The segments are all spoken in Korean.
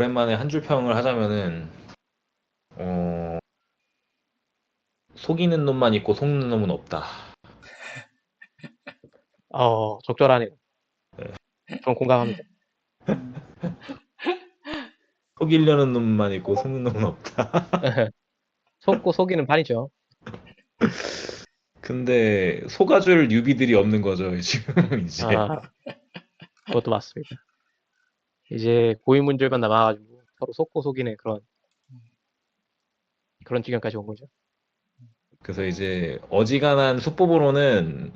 오랜만에 한 줄 평을 하자면은 어, 속이는 놈만 있고 속는 놈은 없다. 적절하네요. 전 공감합니다. 음, 속이려는 놈만 있고 속는 놈은 없다. 속고 속이는 판이죠. 근데 속아줄 뉴비들이 없는 거죠, 지금 이제. 아, 그것도 맞습니다. 이제 고인물들만 남아가지고 서로 속고 속이는 그런 지경까지 온 거죠. 그래서 이제 어지간한 수법으로는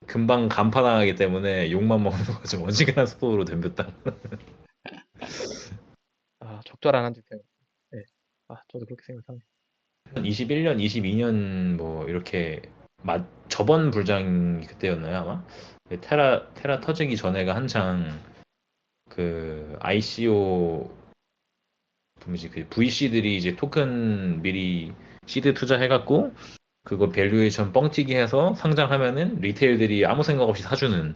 금방 간파당하기 때문에 욕만 먹는 거죠. 어지간한 수법으로 덤볐다. 적절한 한줄 평. 네. 저도 그렇게 생각합니다. 21년, 22년 뭐 이렇게 저번 불장이 그때였나요, 아마? 테라 터지기 전에가 한창 그 ICO 뭐지 그 VC들이 이제 토큰 미리 시드 투자해갖고 그거 밸류에이션 뻥튀기 해서 상장하면은 리테일들이 아무 생각 없이 사주는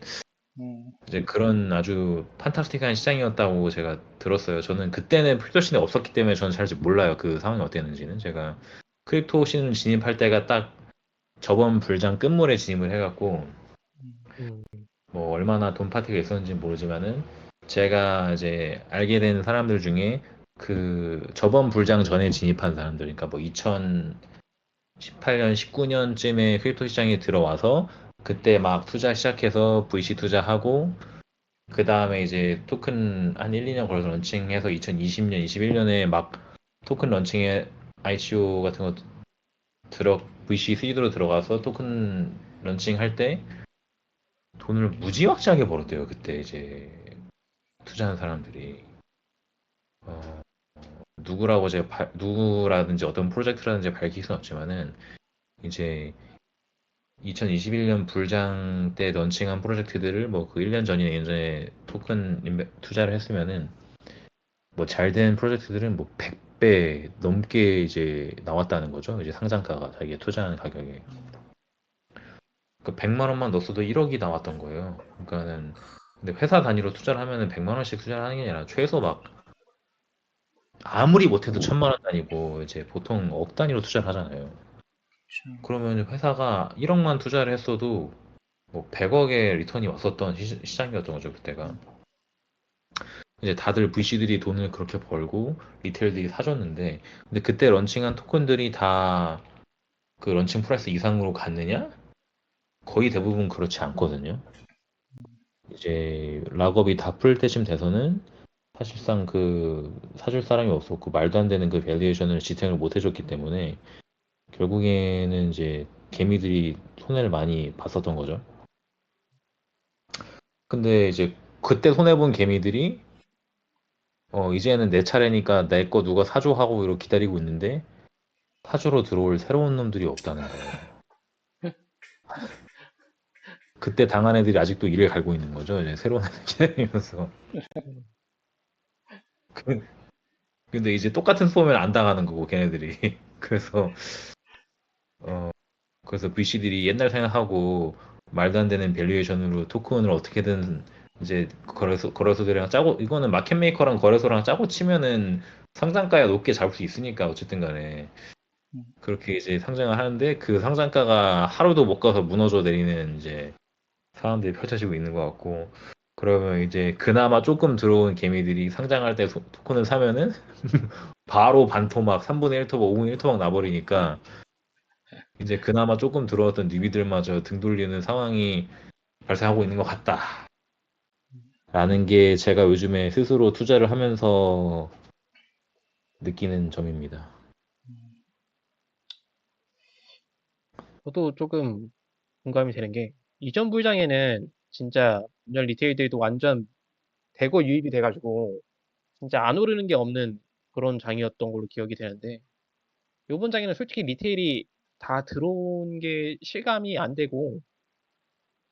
이제 그런 아주 판타스틱한 시장이었다고 제가 들었어요. 저는 그때는 크립토 씬에 없었기 때문에 저는 잘 몰라요. 그 상황이 어땠는지는. 제가 크립토 씬 진입할 때가 딱 저번 불장 끝물에 진입을 해갖고 음, 뭐 얼마나 돈 파티가 있었는지 모르지만은 제가 이제 알게 된 사람들 중에 그 저번 불장 전에 진입한 사람들, 그러니까 뭐 2018년, 19년쯤에 크립토 시장에 들어와서 그때 막 투자 시작해서 VC 투자하고 그 다음에 이제 토큰 한 1, 2년 걸려서 런칭해서 2020년, 21년에 막 토큰 런칭에 ICO 같은 거 VC 시드로 들어가서 토큰 런칭할 때 돈을 무지막지하게 벌었대요. 그때 이제 투자한 사람들이 누구라고 제가 누구라든지 어떤 프로젝트라든지 밝힐 수는 없지만은 이제 2021년 불장 때 런칭한 프로젝트들을 뭐 그 1년 전이나 2년 전에 토큰 투자를 했으면은 뭐 잘 된 프로젝트들은 뭐 100배 넘게 이제 나왔다는 거죠. 이제 상장가가 자기가 투자하는 가격에. 그 100만 원만 넣었어도 1억이 나왔던 거예요. 그러니까는 근데 회사 단위로 투자를 하면은 100만 원씩 투자를 하는 게 아니라 최소 막 아무리 못해도 1000만 원 단위고 이제 보통 억 단위로 투자를 하잖아요. 그러면 회사가 1억만 투자를 했어도 뭐 100억의 리턴이 왔었던 시장이었던 거죠, 그때가. 이제 다들 VC들이 돈을 그렇게 벌고 리테일들이 사줬는데 근데 그때 런칭한 토큰들이 다 그 런칭 프라이스 이상으로 갔느냐? 거의 대부분 그렇지 않거든요. 이제 락업이 다 풀 때쯤 돼서는 사실상 그 사줄 사람이 없었고 말도 안 되는 그 밸리에이션을 지탱을 못 해줬기 때문에 결국에는 이제 개미들이 손해를 많이 봤었던 거죠. 근데 이제 그때 손해본 개미들이 이제는 내 차례니까 내 거 누가 사줘 하고 이렇게 기다리고 있는데 사주로 들어올 새로운 놈들이 없다는 거예요. 그때 당한 애들이 아직도 이를 갈고 있는 거죠. 이제 새로운 애들 기다리면서. 근데 이제 똑같은 수범을 안 당하는 거고 걔네들이. 어, 그래서 VC들이 옛날 생각하고 말도 안 되는 밸류에이션으로 토큰을 어떻게든 이제 거래소들이랑 짜고 이거는 마켓메이커랑 거래소랑 짜고 치면은 상장가야 높게 잡을 수 있으니까 어쨌든 간에 그렇게 이제 상장을 하는데 그 상장가가 하루도 못 가서 무너져 내리는 이제 상황들이 펼쳐지고 있는 것 같고 그러면 이제 그나마 조금 들어온 개미들이 상장할 때 토큰을 사면은 바로 반토막 3분의 1토막 5분의 1토막 나버리니까 이제 그나마 조금 들어왔던 뉴비들마저 등 돌리는 상황이 발생하고 있는 것 같다. 라는 게 제가 요즘에 스스로 투자를 하면서 느끼는 점입니다. 저도 조금 공감이 되는 게 이전 불장에는 진짜 완전 리테일들도 완전 대거 유입이 돼가지고 진짜 안 오르는 게 없는 그런 장이었던 걸로 기억이 되는데 요번 장에는 솔직히 리테일이 다 들어온 게 실감이 안 되고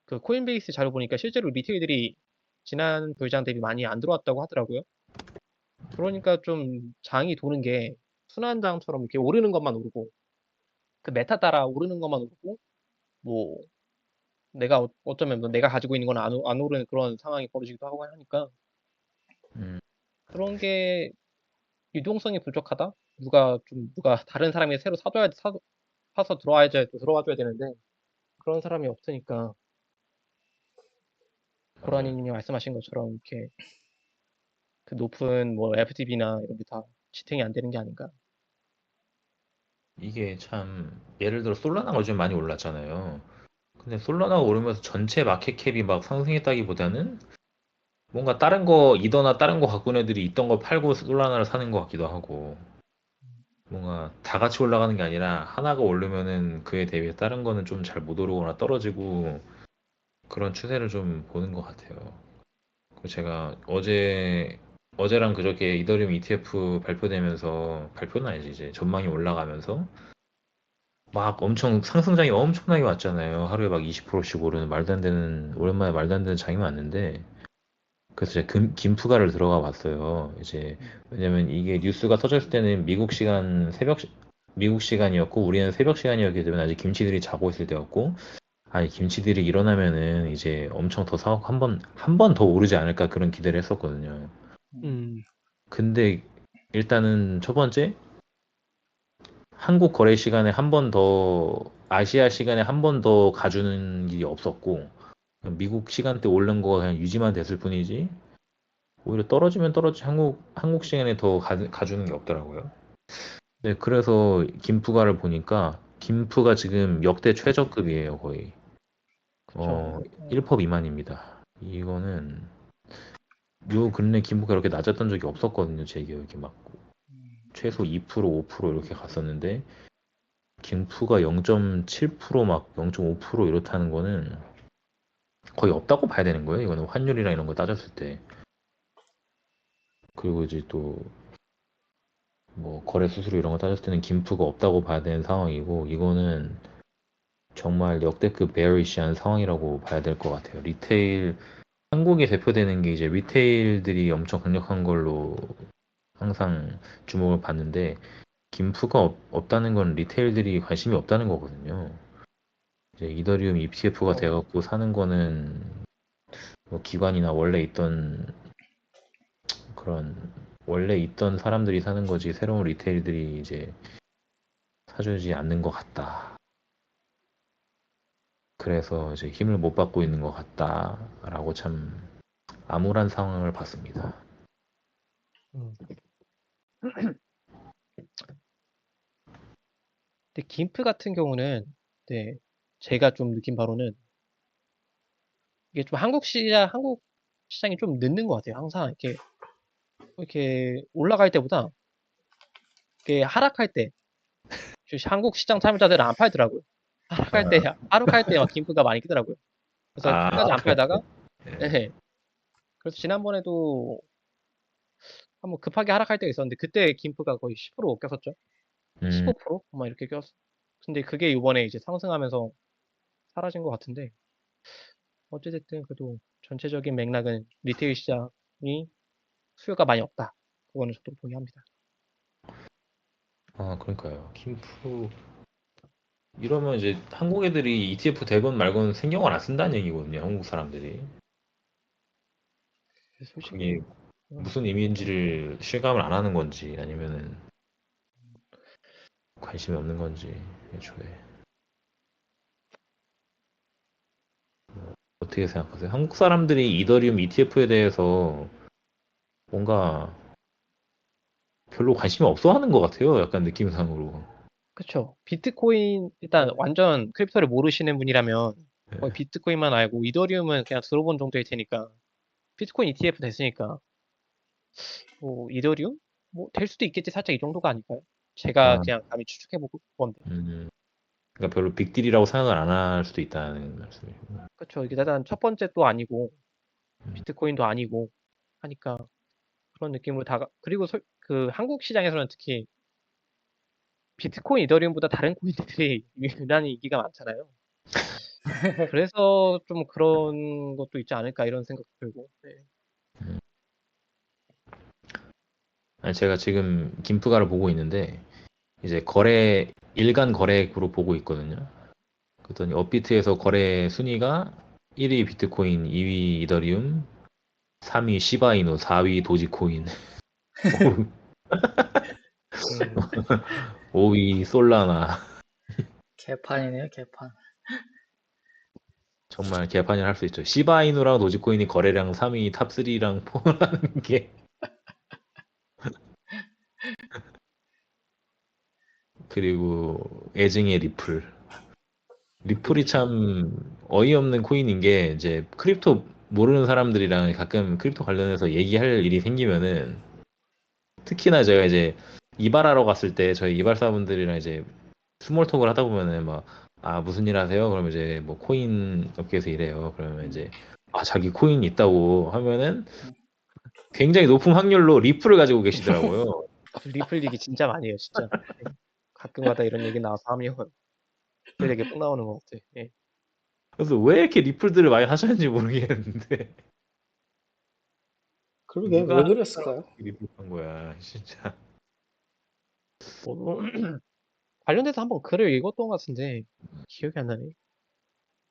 그 코인베이스 자료 보니까 실제로 리테일들이 지난 불장 대비 많이 안 들어왔다고 하더라고요. 그러니까 좀 장이 도는 게 순환장처럼 이렇게 오르는 것만 오르고 그 메타 따라 오르는 것만 오르고 뭐 내가 어쩌면 뭐 내가 가지고 있는 건 안 오르는 그런 상황이 벌어지기도 하고 하니까 음, 그런 게 유동성이 부족하다? 누가 다른 사람이 새로 사서 들어와줘야 되는데, 그런 사람이 없으니까, 맞아요. 고라니님이 말씀하신 것처럼, 이렇게, 그 높은 뭐 FTB나 이런 게 다 지탱이 안 되는 게 아닌가. 이게 참 예를 들어 솔라나가 요즘 많이 올랐잖아요. 근데 솔라나가 오르면서 전체 마켓캡이 막 상승했다기보다는 뭔가 다른 거 이더나 다른 거 갖고 온 애들이 있던 거 팔고 솔라나를 사는 것 같기도 하고 뭔가 다 같이 올라가는 게 아니라 하나가 오르면은 그에 대비해 다른 거는 좀 잘 못 오르거나 떨어지고 그런 추세를 좀 보는 것 같아요. 그 제가 어제랑 그저께 이더리움 ETF 발표되면서 발표는 아니지 이제 전망이 올라가면서 막 엄청 상승장이 엄청나게 왔잖아요. 하루에 막 20%씩 오르는 말도 안 되는 오랜만에 말도 안 되는 장이 왔는데 그래서 제가 김프가를 들어가 봤어요. 이제 음, 왜냐면 이게 뉴스가 터졌을 때는 미국 시간이었고 우리는 새벽 시간이었기 때문에 아직 김치들이 자고 있을 때였고 아니 김치들이 일어나면은 이제 엄청 더 사고 한 번 더 오르지 않을까 그런 기대를 했었거든요. 음, 근데 일단은 첫 번째 한국 거래 시간에 한 번 더 아시아 시간에 한 번 더 가주는 일이 없었고 미국 시간대 오른 거가 그냥 유지만 됐을 뿐이지 오히려 떨어지면 떨어지 한국 시간에 더 가주는 게 없더라고요. 네, 그래서 김프가를 보니까 김프가 지금 역대 최저급이에요, 거의. 그쵸. 1퍼 미만입니다. 이거는 요 근래 김프가 이렇게 낮았던 적이 없었거든요, 제 기억에 막 최소 2%, 5% 이렇게 갔었는데 김프가 0.7% 막 0.5% 이렇다는 거는 거의 없다고 봐야 되는 거예요. 이거는 환율이랑 이런 거 따졌을 때. 그리고 이제 또 뭐 거래 수수료 이런 거 따졌을 때는 김프가 없다고 봐야 되는 상황이고 이거는 정말 역대급 베어리시한 상황이라고 봐야 될 것 같아요. 한국에 대표되는 게 이제 리테일들이 엄청 강력한 걸로 항상 주목을 받는데 김프가 없다는 건 리테일들이 관심이 없다는 거거든요. 이제 이더리움 ETF가 그쵸. 돼갖고 사는 거는 뭐 기관이나 그런 원래 있던 사람들이 사는 거지 새로운 리테일들이 이제 사주지 않는 것 같다. 그래서 이제 힘을 못 받고 있는 것 같다라고 참 암울한 상황을 봤습니다. 음. 근데 김프 같은 경우는, 네, 제가 좀 느낀 바로는, 이게 좀 한국 시장이 좀 늦는 것 같아요. 항상 이렇게 올라갈 때보다, 이렇게 하락할 때, 한국 시장 참여자들은 안 팔더라고요. 하락할 때, 하락할 때 막 김프가 많이 끼더라고요. 그래서 끝까지 안 그래. 팔다가, 예. 네. 그래서 지난번에도 한번 급하게 하락할 때가 있었는데, 그때 김프가 거의 10% 꼈었죠. 음, 15%? 막 이렇게 꼈어. 근데 그게 이번에 이제 상승하면서 사라진 것 같은데, 어찌됐든 그래도 전체적인 맥락은 리테일 시장이 수요가 많이 없다. 그거는 저도 동의합니다. 그러니까요. 김프 이러면 이제 한국 애들이 ETF 대건 말고는 신경을 안 쓴다는 얘기거든요. 한국 사람들이. 그게 솔직히 무슨 의미인지를 실감을 안 하는 건지 아니면은 관심이 없는 건지 애초에 어떻게 생각하세요? 한국 사람들이 이더리움 ETF에 대해서 뭔가 별로 관심이 없어 하는 것 같아요. 약간 느낌상으로. 그쵸. 비트코인 일단 완전 크립토를 모르시는 분이라면 거의 예. 비트코인만 알고 이더리움은 그냥 들어본 정도일 테니까 비트코인 ETF 됐으니까 뭐 이더리움 뭐 될 수도 있겠지 살짝 이 정도가 아닐까요? 제가 아, 그냥 감히 추측해 볼 건데. 그러니까 별로 빅딜이라고 생각을 안 할 수도 있다는 말씀이고. 그쵸. 이게 일단 첫 번째 또 아니고 음, 비트코인도 아니고 하니까 그런 느낌으로 그리고 그 한국 시장에서는 특히 비트코인 이더리움보다 다른 코인들이 유난히 인기가 많잖아요. 그래서 좀 그런 것도 있지 않을까 이런 생각도 들고. 네. 음. 아니, 제가 지금 김프가를 보고 있는데 이제 일간 거래액으로 보고 있거든요. 그랬더니 업비트에서 거래 순위가 1위 비트코인, 2위 이더리움, 3위 시바이누, 4위 도지코인. 음, 오이, 솔라나 개판이네요, 개판. 정말 개판을 할 수 있죠. 시바이누랑 도지코인이 거래량 3위, 탑3랑 포함하는 게 그리고 애증의 리플. 리플이 참 어이없는 코인인 게 이제 크립토 모르는 사람들이랑 가끔 크립토 관련해서 얘기할 일이 생기면은 특히나 제가 이제 이발하러 갔을 때 저희 이발사분들이랑 이제 스몰톡을 하다 보면은 막 아 무슨 일 하세요? 그러면 이제 뭐 코인 업계에서 일해요. 그러면 이제 아 자기 코인 있다고 하면은 굉장히 높은 확률로 리플을 가지고 계시더라고요. 리플 얘기 진짜 많이 해요, 진짜. 예. 가끔가다 이런 얘기 나와서 하면 그 얘기 꼭 나오는 것 같아. 예. 그래서 왜 이렇게 리플들을 많이 하셨는지 모르겠는데 그러게, 누가 왜 하는 사람 그랬을까요? 리플 한 거야 진짜. 저도 관련돼서 한번 글을 읽었던 것 같은데 기억이 안 나네.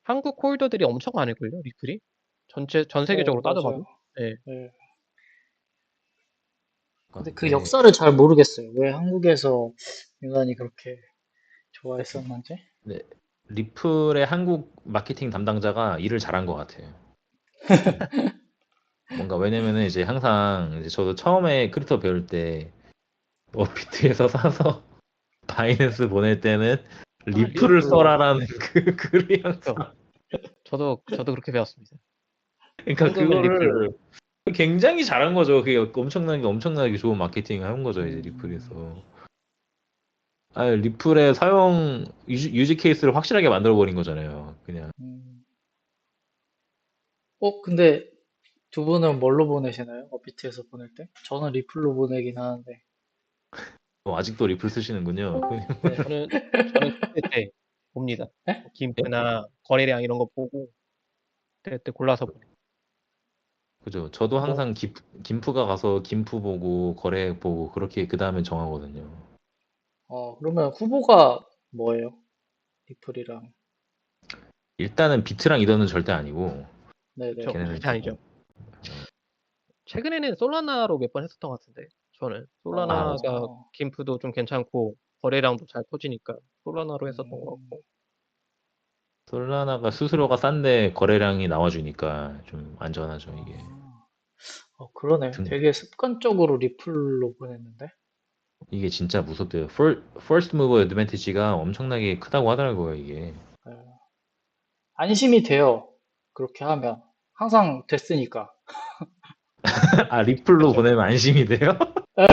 한국 홀더들이 엄청 많을걸요, 리플이? 전 세계적으로 맞아요. 따져봐도? 예. 네. 근데 그 근데 역사를 잘 모르겠어요. 왜 한국에서 유난히 그렇게 좋아했었는지. 네, 리플의 한국 마케팅 담당자가 일을 잘한 것 같아요. 뭔가 왜냐면은 이제 항상 이제 저도 처음에 크립토 배울 때 업비트에서 사서 바이낸스 보낼 때는 아, 리플을 리플로. 써라라는 그 글이 그쵸. 항상 저도 그렇게 배웠습니다. 그러니까 현금은 리플로. 그거를 굉장히 잘한 거죠. 그게 엄청나게 좋은 마케팅을 한 거죠 이제 음, 리플에서. 아 리플의 사용 유지 케이스를 확실하게 만들어 버린 거잖아요. 그냥 음. 근데 두 분은 뭘로 보내시나요? 비트에서 보낼 때? 저는 리플로 보내긴 하는데. 아직도 리플 쓰시는군요. 네. 저는 그때 봅니다. 네? 뭐 김프나 거래량 이런 거 보고 그때 골라서 보내. 그죠. 저도 뭐, 항상 김프가 가서 김프 보고 거래 보고 그렇게 그 다음에 정하거든요. 그러면 후보가 뭐예요? 리플이랑. 일단은 비트랑 이더는 절대 아니고 네네. 그쵸. 걔네는 절대 좀 아니죠. 최근에는 솔라나로 몇 번 했었던 것 같은데 저는 아, 솔라나가 김프도 좀 괜찮고 거래량도 잘 터지니까 솔라나로 했었던 것 음, 같고. 솔라나가 수수료가 싼데 거래량이 나와주니까 좀 안전하죠 이게. 아, 그러네. 등 되게 습관적으로 리플로 보냈는데. 이게 진짜 무섭대요. First mover advantage가 엄청나게 크다고 하더라고요 이게. 예. 안심이 돼요. 그렇게 하면. 항상 됐으니까. 아 리플로 그쵸. 보내면 안심이 돼요? 예.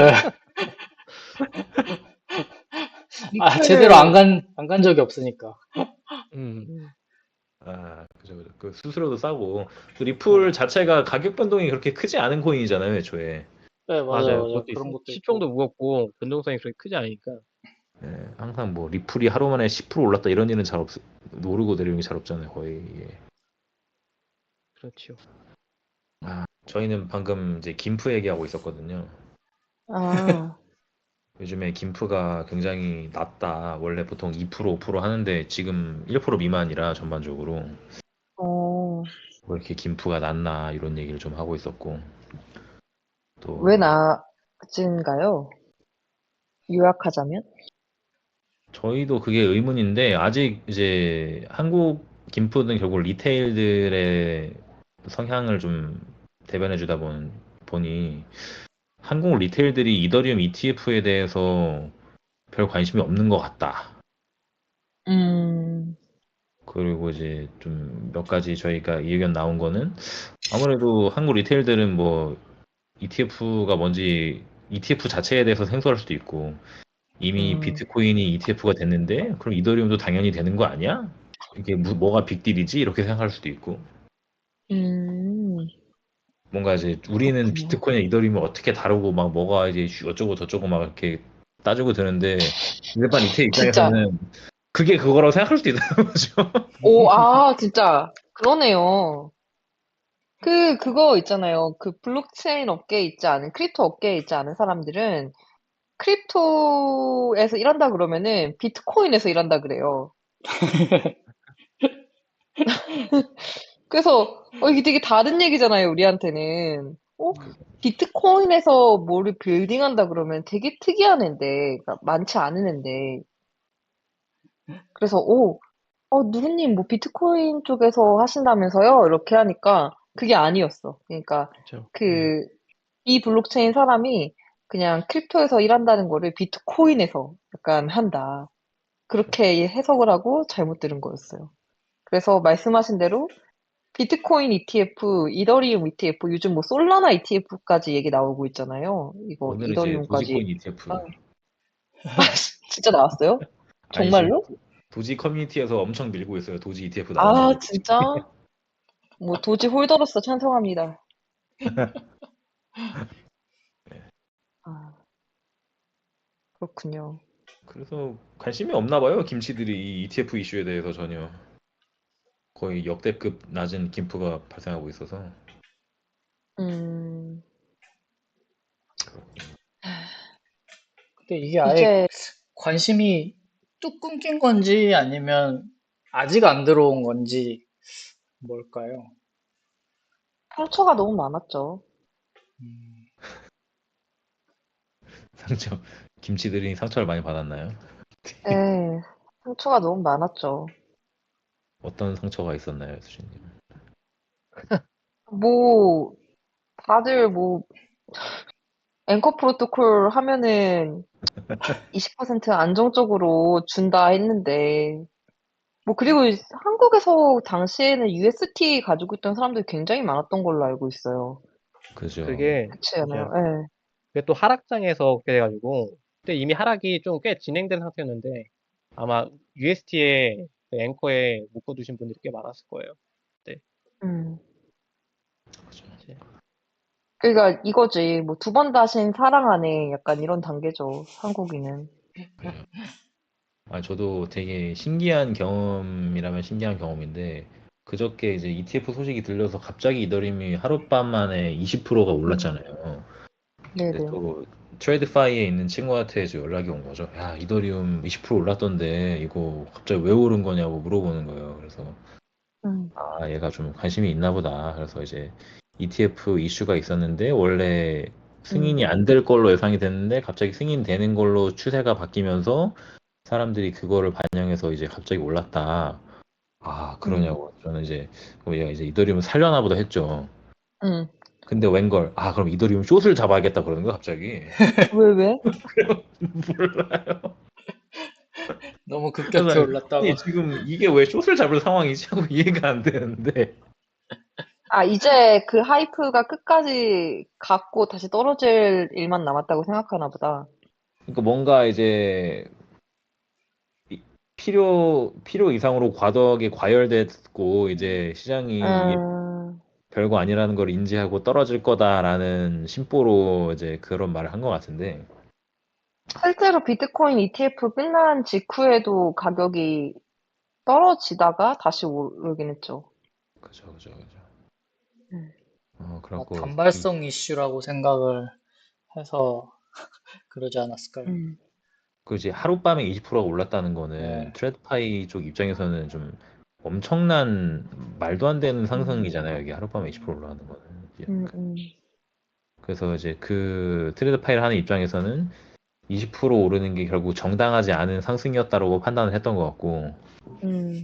제대로 리플을 안 간 적이 없으니까. 음, 아 그죠. 그 수수료도 싸고 그 네. 리플 자체가 가격 변동이 그렇게 크지 않은 코인이잖아요 애초에. 네, 맞아요. 맞아요. 그것도 그런 있어요. 것도 시총도 있고. 무겁고 변동성이 그렇게 크지 않으니까. 예, 항상 뭐 리플이 하루 만에 10% 올랐다 이런 일은 잘 오르고 내리는 게 잘 없잖아요 거의 이게. 그렇죠. 저희는 방금 이제 김프 얘기하고 있었거든요. 아, 요즘에 김프가 굉장히 낮다. 원래 보통 2% 5% 하는데 지금 1% 미만이라 전반적으로 어, 왜 이렇게 김프가 낮나 이런 얘기를 좀 하고 있었고 왜 또 낮은가요? 요약하자면? 저희도 그게 의문인데 아직 이제 한국 김푸는 결국 리테일들의 성향을 좀 대변해 주다 보니 한국 리테일들이 이더리움 ETF에 대해서 별 관심이 없는 것 같다. 음, 그리고 이제 좀 몇 가지 저희가 이 의견 나온 거는 아무래도 한국 리테일들은 뭐 ETF가 뭔지 ETF 자체에 대해서 생소할 수도 있고 이미 음, 비트코인이 ETF가 됐는데 그럼 이더리움도 당연히 되는 거 아니야? 이게 뭐가 빅딜이지? 이렇게 생각할 수도 있고 음, 뭔가 이제 우리는 그렇군요. 비트코인이나 이더리움을 어떻게 다루고 막 뭐가 이제 어쩌고 저쩌고 막 이렇게 따지고 드는데 일반 리테일 진짜, 입장에서는 그게 그거라고 생각할 수도 있다는 거죠. 진짜, 그러네요. 그거 있잖아요. 그 블록체인 업계에 있지 않은, 크립토 업계에 있지 않은 사람들은 크립토에서 일한다 그러면은 비트코인에서 일한다 그래요. 그래서, 이게 되게 다른 얘기잖아요, 우리한테는. 비트코인에서 뭐를 빌딩한다 그러면 되게 특이한 앤데, 그러니까 많지 않은 앤데, 그래서, 누구님 뭐 비트코인 쪽에서 하신다면서요? 이렇게 하니까 그게 아니었어. 그러니까 그렇죠. 그, 이 블록체인 사람이 그냥 크립토에서 일한다는 거를 비트코인에서 약간 한다. 그렇게 해석을 하고 잘못 들은 거였어요. 그래서 말씀하신 대로 비트코인 ETF, 이더리움 ETF, 요즘 뭐 솔라나 ETF까지 얘기 나오고 있잖아요. 이거 오늘 이제 이더리움까지. 도지코인 아, ETF. 진짜 나왔어요? 아니 지금 정말로? 도지 커뮤니티에서 엄청 밀고 있어요. 도지 ETF 아, 나온다고. 진짜? 뭐 도지 홀더로서 찬성합니다. 아, 그렇군요. 그래서 관심이 없나 봐요. 김치들이 이 ETF 이슈에 대해서 전혀. 거의 역대급 낮은 김프가 발생하고 있어서. 음, 근데 이게 아예 이제 관심이 뚝 끊긴 건지 아니면 아직 안 들어온 건지 뭘까요? 상처가 너무 많았죠. 음, 상처 김치들이 상처를 많이 받았나요? 에, 상처가 너무 많았죠. 어떤 상처가 있었나요, 수진님? 뭐, 다들 뭐, 앵커 프로토콜 하면은 20% 안정적으로 준다 했는데, 뭐, 그리고 한국에서 당시에는 UST 가지고 있던 사람들이 굉장히 많았던 걸로 알고 있어요. 그죠. 그게 그렇지 않아요? 맞아요. 예. 그게 또 하락장에서 그렇게 돼가지고 그때 이미 하락이 좀 꽤 진행된 상태였는데 아마 UST에 앵커에 묶어두신 분들이 꽤 많았을 거예요. 네, 음. 그죠. 이제 그러니까 이거지. 뭐, 두 번 다신 사랑 안에 약간 이런 단계죠. 한국인은. 그죠. 아, 저도 되게 신기한 경험이라면 신기한 경험인데, 그저께 이제 ETF 소식이 들려서 갑자기 이더리움이 하룻밤 만에 20%가 음. 올랐잖아요. 근데 네네. 또 트레이드파이에 있는 친구한테 이제 연락이 온 거죠. 야, 이더리움 20% 올랐던데 이거 갑자기 왜 오른 거냐고 물어보는 거예요. 그래서 음. 아, 얘가 좀 관심이 있나 보다. 그래서 이제 ETF 이슈가 있었는데 원래 승인이 음. 안 될 걸로 예상이 됐는데 갑자기 승인되는 걸로 추세가 바뀌면서 사람들이 그거를 반영해서 이제 갑자기 올랐다. 아, 음. 그러냐고. 저는 이제 얘가 이제 이더리움을 살려나 보다 했죠. 음. 근데 웬걸, 아, 그럼 이더리움 숏을 잡아야겠다 그러는 거야, 갑자기. 왜? 몰라요. 너무 그래서 급격히 아니, 올랐다고. 지금 이게 왜 숏을 잡을 상황이지 하고 이해가 안 되는데. 아, 이제 그 하이프가 끝까지 갔고 다시 떨어질 일만 남았다고 생각하나 보다. 그러니까 뭔가 이제 필요 이상으로 과도하게 과열됐고 이제 시장이 이게 음, 별거 아니라는 걸 인지하고 떨어질 거다라는 심보로 이제 그런 말을 한 것 같은데. 실제로 비트코인 ETF 끝난 직후에도 가격이 떨어지다가 다시 오르긴 했죠. 그죠. 음. 그래갖고 단발성 이슈라고 생각을 해서 그러지 않았을까요? 음. 그 이제 하룻밤에 20%가 올랐다는 거는 네. 트레드파이 쪽 입장에서는 좀 엄청난 말도 안 되는 음. 상승이잖아요. 이게 하룻밤에 20% 올라가는 거는. 음. 음. 그래서 이제 그 트레이드파이를 하는 입장에서는 20% 오르는 게 결국 정당하지 않은 상승이었다고 판단을 했던 것 같고 음.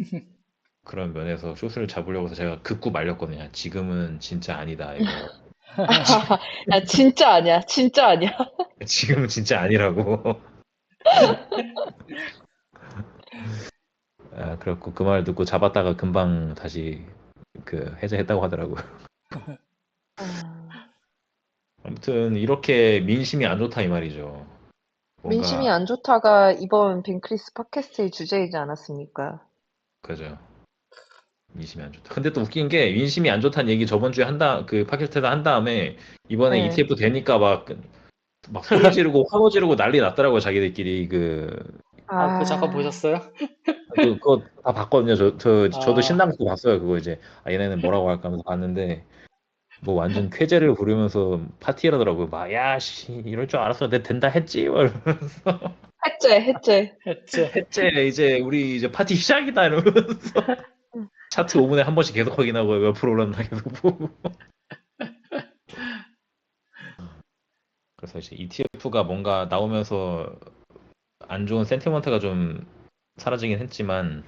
그런 면에서 숏을 잡으려고 해서 제가 극구 말렸거든요. 지금은 진짜 아니다 이거. 아, 진짜 아니야. 진짜 아니야. 지금은 진짜 아니라고. 아, 그렇고 그 말 듣고 잡았다가 금방 다시 그 해제했다고 하더라고요. 아, 아무튼 이렇게 민심이 안 좋다 이 말이죠. 민심이 뭔가 안 좋다가 이번 빈크리스 팟캐스트의 주제이지 않았습니까? 그죠. 민심이 안 좋다. 근데 또 웃긴 게 민심이 안 좋다는 얘기 저번 주에 그 팟캐스트에다 한 다음에 이번에 네. ETF 되니까 막 소리 지르고 환호 지르고 난리 났더라고요 자기들끼리 아, 그거 잠깐 아, 보셨어요? 그거 다 봤거든요. 저도 아, 신랑 그거 봤어요. 그거 이제 얘네는 뭐라고 할까 하면서 봤는데 뭐 완전 쾌재를 부르면서 파티하더라고요. 막 야 씨 이럴 줄 알았어. 내 된다 했지. 막 이러면서 해제. 했지. 했지. 이제 우리 이제 파티 시작이다 이러면서 차트 5분에 한 번씩 계속 확인하고 몇 프로 올랐나 계속 보고. 그래서 이제 ETF가 뭔가 나오면서 안 좋은 센티먼트가 좀 사라지긴 했지만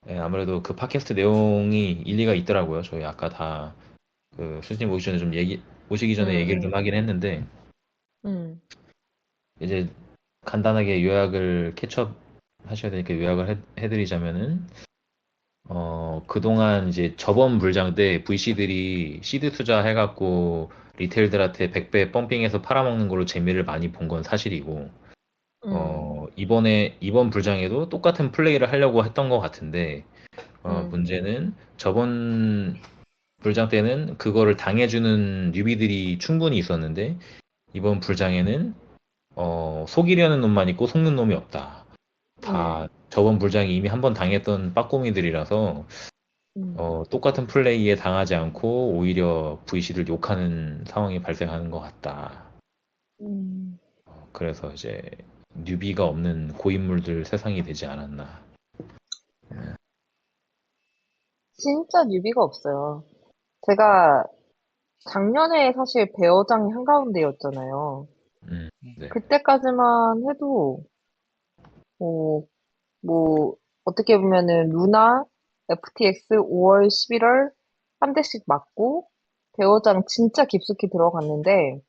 예, 아무래도 그 팟캐스트 내용이 일리가 있더라고요. 저희 아까 다 그 수진님 오시기 전에 얘기를 좀 음, 하긴 했는데 음, 이제 간단하게 요약을 캐치업 하셔야 되니까 요약을 해드리자면은 그동안 이제 저번 불장 때 VC들이 시드 투자해갖고 리테일들한테 100배 펌핑해서 팔아먹는 걸로 재미를 많이 본 건 사실이고 이번 불장에도 똑같은 플레이를 하려고 했던 것 같은데 음, 문제는 저번 불장 때는 그거를 당해주는 뉴비들이 충분히 있었는데 이번 불장에는 속이려는 놈만 있고 속는 놈이 없다. 다 저번 불장이 이미 한 번 당했던 빠꼬미들이라서 음, 똑같은 플레이에 당하지 않고 오히려 VC를 욕하는 상황이 발생하는 것 같다. 음. 그래서 이제 뉴비가 없는 고인물들 세상이 되지 않았나. 진짜 뉴비가 없어요. 제가 작년에 사실 배어장이 한가운데였잖아요. 음, 네. 그때까지만 해도, 뭐, 뭐, 어떻게 보면은, 루나, FTX 5월, 11월, 한 대씩 맞고, 배어장 진짜 깊숙이 들어갔는데,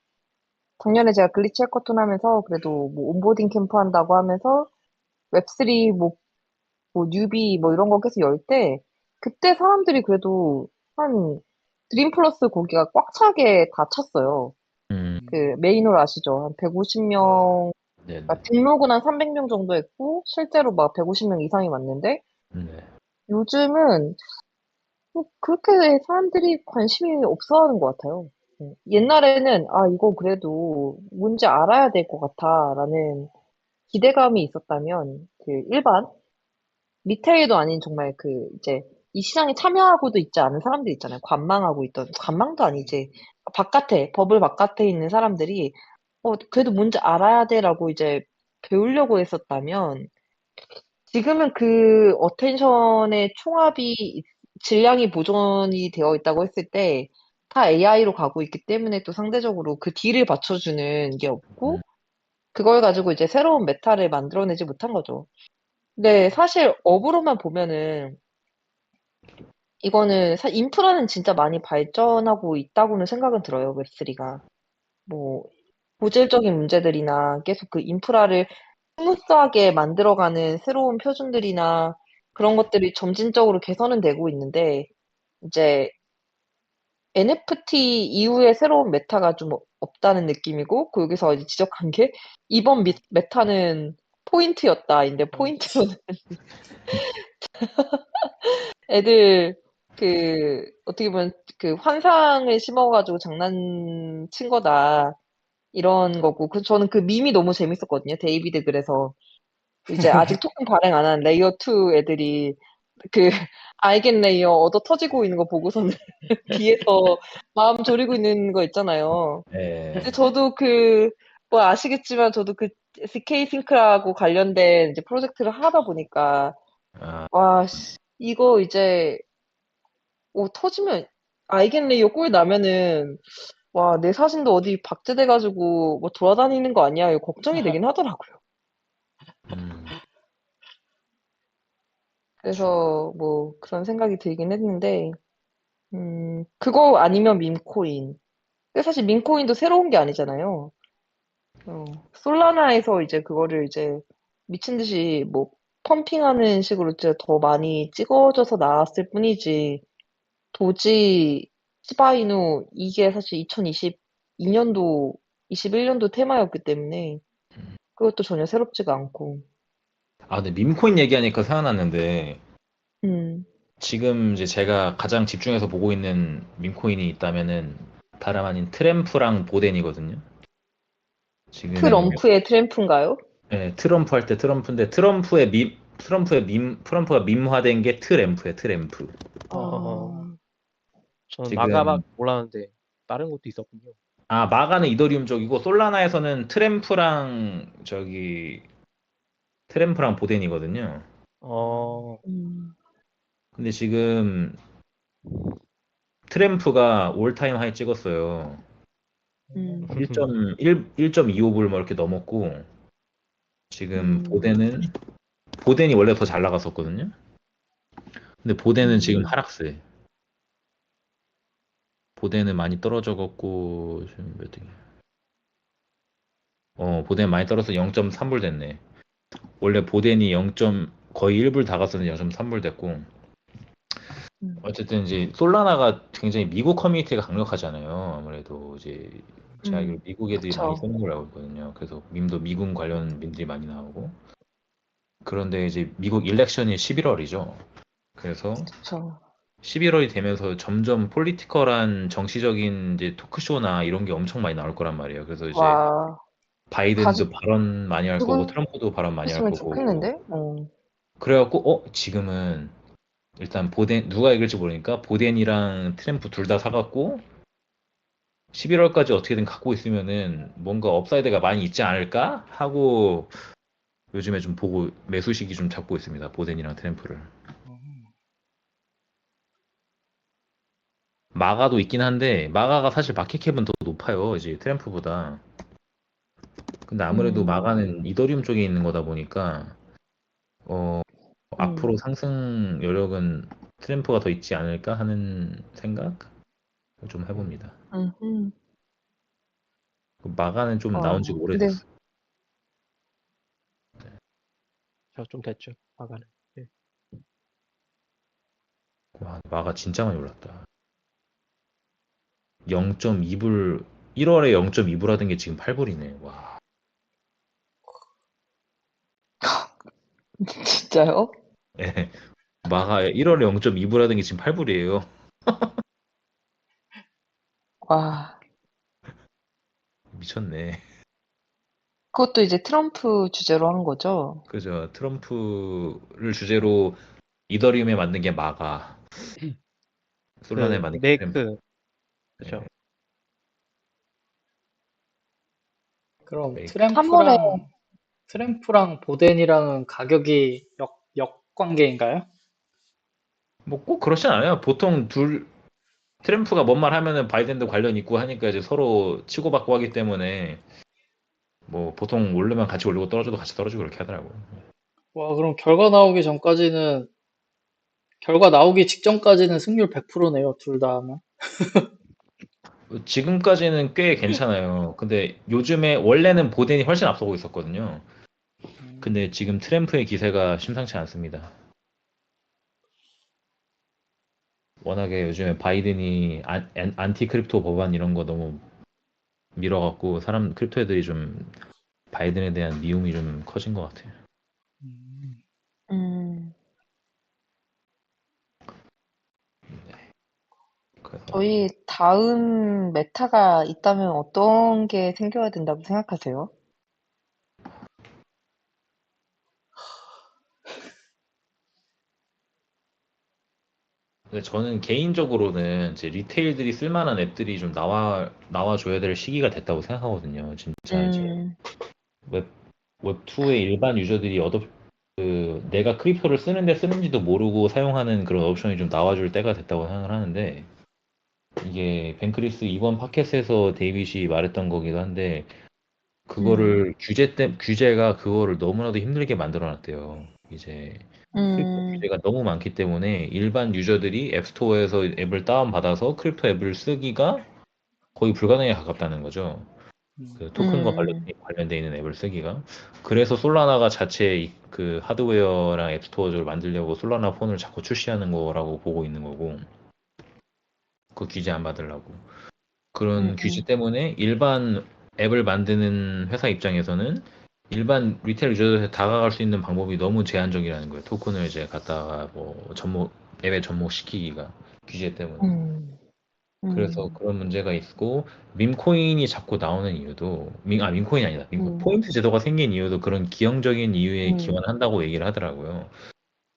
작년에 제가 글리치 해커톤 하면서, 그래도 뭐, 온보딩 캠프 한다고 하면서, 웹3, 뭐, 뉴비, 뭐, 이런 거 계속 열 때, 그때 사람들이 그래도, 한, 드림 플러스 거기가 꽉 차게 다 찼어요. 음, 그, 메인홀 아시죠? 한 네. 150명, 네, 네. 그러니까 등록은 한 300명 정도 했고, 실제로 막 150명 이상이 왔는데, 네. 요즘은 뭐 그렇게 사람들이 관심이 없어 하는 것 같아요. 옛날에는, 아, 이거 그래도 뭔지 알아야 될 것 같아, 라는 기대감이 있었다면, 그 일반, 리테일도 아닌 정말 그, 이제, 이 시장에 참여하고도 있지 않은 사람들 있잖아요. 관망하고 있던, 관망도 아니지. 바깥에, 버블 바깥에 있는 사람들이, 그래도 뭔지 알아야 돼라고 이제 배우려고 했었다면, 지금은 그 어텐션의 총합이 질량이 보존이 되어 있다고 했을 때 다 AI로 가고 있기 때문에 또 상대적으로 그 딜을 받쳐주는 게 음, 없고 그걸 가지고 이제 새로운 메타를 만들어내지 못한 거죠. 근데 사실 업으로만 보면은 이거는 인프라는 진짜 많이 발전하고 있다고는 생각은 들어요, 웹3가. 뭐 고질적인 문제들이나 계속 그 인프라를 스무스하게 만들어가는 새로운 표준들이나 그런 것들이 점진적으로 개선은 되고 있는데, 이제 NFT 이후에 새로운 메타가 좀 없다는 느낌이고, 그 여기서 이제 지적한 게, 이번 메타는 포인트였다인데, 포인트로는 애들, 어떻게 보면 그 환상을 심어가지고 장난친 거다. 이런 거고, 저는 그 밈이 너무 재밌었거든요. 데이비드 그래서. 이제 아직 토큰 발행 안 한 레이어 2 애들이 그 알겐 레이어 얻어 터지고 있는 거 보고서는 뒤에서 마음 졸이고 있는 거 있잖아요. 근데 네. 저도 뭐 아시겠지만 저도 그 SK 싱크라고 관련된 이제 프로젝트를 하다 보니까 아, 와, 이거 이제 터지면 알겐 레이어 꼴 나면은 와, 내 사진도 어디 박제돼가지고 뭐 돌아다니는 거 아니야? 이거 걱정이 되긴 하더라고요. 음, 그쵸. 그래서 뭐 그런 생각이 들긴 했는데 그거 아니면 밈코인. 근데 사실 밈코인도 새로운 게 아니잖아요. 솔라나에서 이제 그거를 이제 미친 듯이 뭐 펌핑하는 식으로 이제 더 많이 찍어져서 나왔을 뿐이지. 도지, 시바이누 이게 사실 2022년도, 21년도 테마였기 때문에 그것도 전혀 새롭지가 않고. 아, 근데 밈코인 얘기하니까 생각났는데 음, 지금 이제 제가 가장 집중해서 보고 있는 밈코인이 있다면은 다름 아닌 트램프랑 보덴이거든요. 지금의 트럼프의 트램프인가요? 네, 트럼프 할 때 트럼프인데 트럼프가 밈화된 게 트램프예요, 트램프. 어허허. 아, 저는 마가밖에 지금 몰랐는데 다른 것도 있었군요. 마가는 이더리움 쪽이고 솔라나에서는 트램프랑 보덴이거든요. 어, 음, 근데 지금 트램프가 올타임 하이 찍었어요. 음, 1.25불 뭐 이렇게 넘었고 지금 음, 보덴이 원래 더 잘 나갔었거든요. 근데 보덴은 지금 음, 하락세. 보덴은 많이 떨어져갖고 지금 몇 등이야? 보덴 많이 떨어서 0.3불 됐네. 원래 보덴이 0. 거의 1불 다 갔었는데 0.3불 됐고 음, 어쨌든 이제 솔라나가 굉장히 미국 커뮤니티가 강력하잖아요. 아무래도 이제 제가 알기로 미국 애들이 많이 그쵸. 쓰는 걸로 알고 있거든요. 그래서 밈도 미국 관련 밈들이 많이 나오고 그런데 이제 미국 일렉션이 11월이죠. 그래서 그쵸. 11월이 되면서 점점 폴리티컬한 정치적인 이제 토크쇼나 이런 게 엄청 많이 나올 거란 말이에요. 그래서 이제 와, 바이든도 가지고 발언 많이 할 거고 트럼프도 발언 많이 할 있으면 거고 좋겠는데? 그래갖고 지금은 일단 보덴 누가 이길지 모르니까 보덴이랑 트럼프 둘 다 사갖고 11월까지 어떻게든 갖고 있으면은 뭔가 업사이드가 많이 있지 않을까 하고 요즘에 좀 보고 매수 시기 좀 잡고 있습니다. 보덴이랑 트럼프를. 마가도 있긴 한데 마가가 사실 마켓캡은 더 높아요. 이제 트럼프보다. 근데 아무래도 음, 마가는 이더리움 쪽에 있는 거다 보니까 어, 음, 앞으로 상승 여력은 트럼프가 더 있지 않을까 하는 생각 좀 해봅니다. 음, 마가는 좀 나온 지 와, 근데, 오래됐어. 저 좀 됐죠. 마가는. 예. 와, 마가 진짜 많이 올랐다. 0.2불 1월에 0.2불 하던 게 지금 8불이네. 와. 진짜요? 예. 마가 1월에 0.2불 하던 게 지금 8불이에요. 와, 미쳤네. 그것도 이제 트럼프 주제로 한 거죠? 그죠. 트럼프를 주제로 이더리움에 만든 게 마가, 솔라나에 그 만든 게 트럼프. 메이크 예. 그죠. 그럼 메이크. 3월에, 트램프랑 보덴이랑은 가격이 역관계인가요? 뭐 꼭 그렇진 않아요. 보통 트럼프가 뭔 말 하면은 바이든도 관련 있고 하니까 이제 서로 치고받고 하기 때문에 뭐 보통 오르면 같이 올리고 떨어져도 같이 떨어지고 그렇게 하더라고요. 와, 그럼 결과 나오기 직전까지는 승률 100%네요, 둘 다 하면. 지금까지는 꽤 괜찮아요. 근데 요즘에 원래는 보덴이 훨씬 앞서고 있었거든요. 근데 지금 트럼프의 기세가 심상치 않습니다. 워낙에 요즘에 바이든이 안티 크립토 법안 이런 거 너무 밀어갖고 크립토 애들이 좀 바이든에 대한 미움이 좀 커진 것 같아요. 음. 음, 그래서 저희 다음 메타가 있다면 어떤 게 생겨야 된다고 생각하세요? 근데 저는 개인적으로는 이제 리테일들이 쓸만한 앱들이 좀 나와줘야 될 시기가 됐다고 생각하거든요. 진짜 이제 음, 웹, 웹2의 일반 유저들이 내가 크립토를 쓰는데 쓰는지도 모르고 사용하는 그런 옵션이 좀 나와줄 때가 됐다고 생각을 하는데 이게 벤크리스 이번 팟캐스트에서 데이빗이 말했던 거기도 한데 음, 그거를 규제가 그거를 너무나도 힘들게 만들어 놨대요. 이제 크립토 음, 규제가 너무 많기 때문에 일반 유저들이 앱스토어에서 앱을 다운받아서 크립토 앱을 쓰기가 거의 불가능에 가깝다는 거죠. 그 토큰과 음, 관련돼 있는 앱을 쓰기가. 그래서 솔라나가 자체 그 하드웨어랑 앱스토어를 만들려고 솔라나 폰을 자꾸 출시하는 거라고 보고 있는 거고 그 규제 안 받으려고. 그런 규제 음, 때문에 일반 앱을 만드는 회사 입장에서는 일반 리테일 유저들한테 다가갈 수 있는 방법이 너무 제한적이라는 거예요. 토큰을 이제 갖다가 뭐 앱에 접목시키기가 규제 때문에. 음, 그래서 음, 그런 문제가 있고 밈코인이 자꾸 나오는 이유도 밈코인이 아니다. 음, 포인트 제도가 생긴 이유도 그런 기형적인 이유에 음, 기원한다고 얘기를 하더라고요.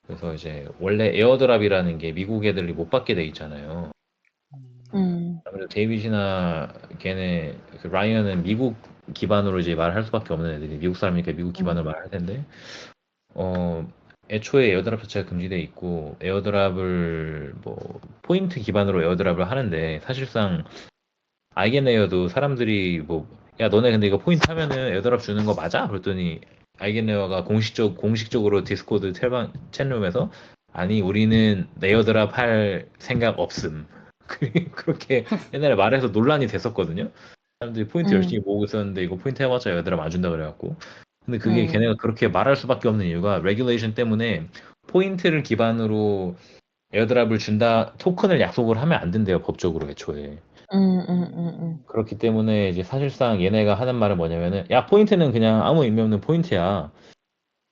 그래서 이제 원래 에어드랍이라는 게 미국 애들이 못 받게 돼 있잖아요. 음, 아무래도 데이빗이나 걔네 그 라이언은 미국 기반으로 이제 말할 수밖에 없는 애들이 미국 사람이니까 미국 기반으로 음, 말할 텐데 어 애초에 에어드랍 자체가 금지돼 있고 에어드랍을 뭐 포인트 기반으로 에어드랍을 하는데 사실상 아이겐레이어도 사람들이 뭐, 야, 너네 근데 이거 포인트 하면은 에어드랍 주는 거 맞아? 그랬더니 아이겐레이어가 공식적으로 디스코드 채널에서 아니, 우리는 에어드랍 할 생각 없음. 그렇게 옛날에 말해서 논란이 됐었거든요. 사람들이 포인트 열심히 음, 모으고 있었는데 이거 포인트 해봤자 에어드랍 안 준다 그래갖고. 근데 그게 걔네가 음, 그렇게 말할 수밖에 없는 이유가 레귤레이션 때문에 포인트를 기반으로 에어드랍을 준다 토큰을 약속을 하면 안 된대요 법적으로 애초에. 그렇기 때문에 이제 사실상 얘네가 하는 말은 뭐냐면은 야 포인트는 그냥 아무 의미 없는 포인트야.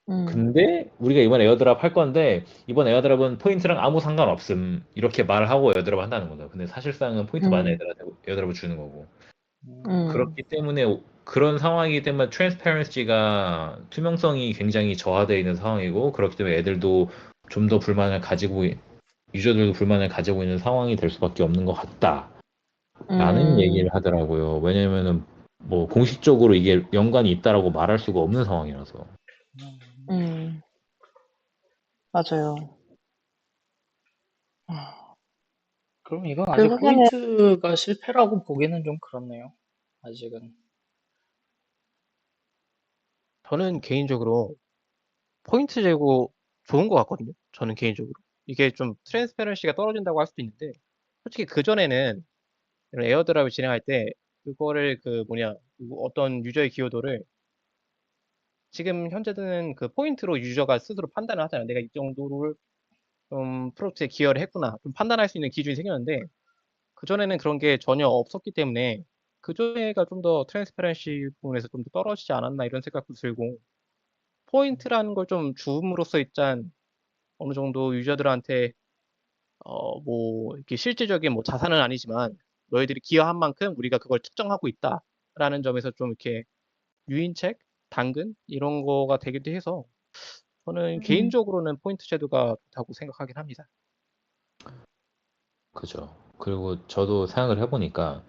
음, 근데 우리가 이번 에어드랍 할 건데 이번 에어드랍은 포인트랑 아무 상관없음 이렇게 말을 하고 에어드랍 한다는 거죠. 근데 사실상은 포인트 많은 음, 에어드랍을 주는 거고. 음, 그렇기 때문에 그런 상황이기 때문에 트랜스퍼런시가 투명성이 굉장히 저하되어 있는 상황이고 그렇기 때문에 애들도 좀 더 불만을 가지고 유저들도 불만을 가지고 있는 상황이 될 수밖에 없는 것 같다라는 음, 얘기를 하더라고요. 왜냐면은 뭐 공식적으로 이게 연관이 있다라고 말할 수가 없는 상황이라서. 음, 맞아요. 그럼 이건 아직 결국에는, 포인트가 실패라고 보기는 좀 그렇네요. 아직은. 저는 개인적으로 포인트 재고 좋은 것 같거든요. 저는 개인적으로. 이게 좀 트랜스페런시가 떨어진다고 할 수도 있는데, 솔직히 그전에는 이런 에어드랍을 진행할 때, 그거를 어떤 유저의 기여도를 지금 현재는 그 포인트로 유저가 스스로 판단을 하잖아요. 내가 이 정도를 좀 프로젝트에 기여를 했구나. 좀 판단할 수 있는 기준이 생겼는데, 그전에는 그런 게 전혀 없었기 때문에, 그전에가 좀 더 트랜스페런시 부분에서 좀 더 떨어지지 않았나 이런 생각도 들고, 포인트라는 걸 좀 줌으로써 일단 어느 정도 유저들한테 이렇게 실질적인 뭐 자산은 아니지만 너희들이 기여한 만큼 우리가 그걸 측정하고 있다라는 점에서 좀 이렇게 유인책, 당근 이런 거가 되기도 해서 저는 음, 개인적으로는 포인트 제도가 좋다고 생각하긴 합니다. 그죠. 그리고 저도 생각을 해보니까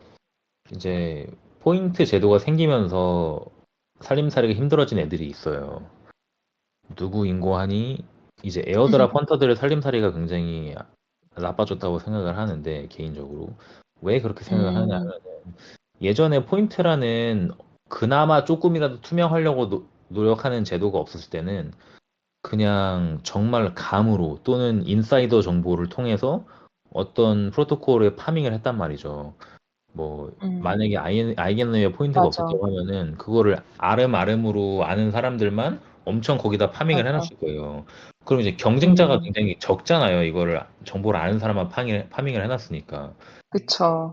이제 포인트 제도가 생기면서 살림살이가 힘들어진 애들이 있어요. 누구 인고하니 이제 에어드랍 헌터들의 살림살이가 굉장히 나빠졌다고 생각을 하는데 개인적으로 왜 그렇게 생각을 하냐 음, 하면 예전에 포인트라는 그나마 조금이라도 투명하려고 노력하는 제도가 없었을 때는 그냥 정말 감으로 또는 인사이더 정보를 통해서 어떤 프로토콜에 파밍을 했단 말이죠. 뭐 음, 만약에 아이겐레이어 포인트가 맞아, 없었다고 하면은 그거를 아름아름으로 아는 사람들만 엄청 거기다 파밍을 맞아. 해놨을 거예요. 그럼 이제 경쟁자가 음, 굉장히 적잖아요. 이거를 정보를 아는 사람만 파밍을 해놨으니까. 그쵸.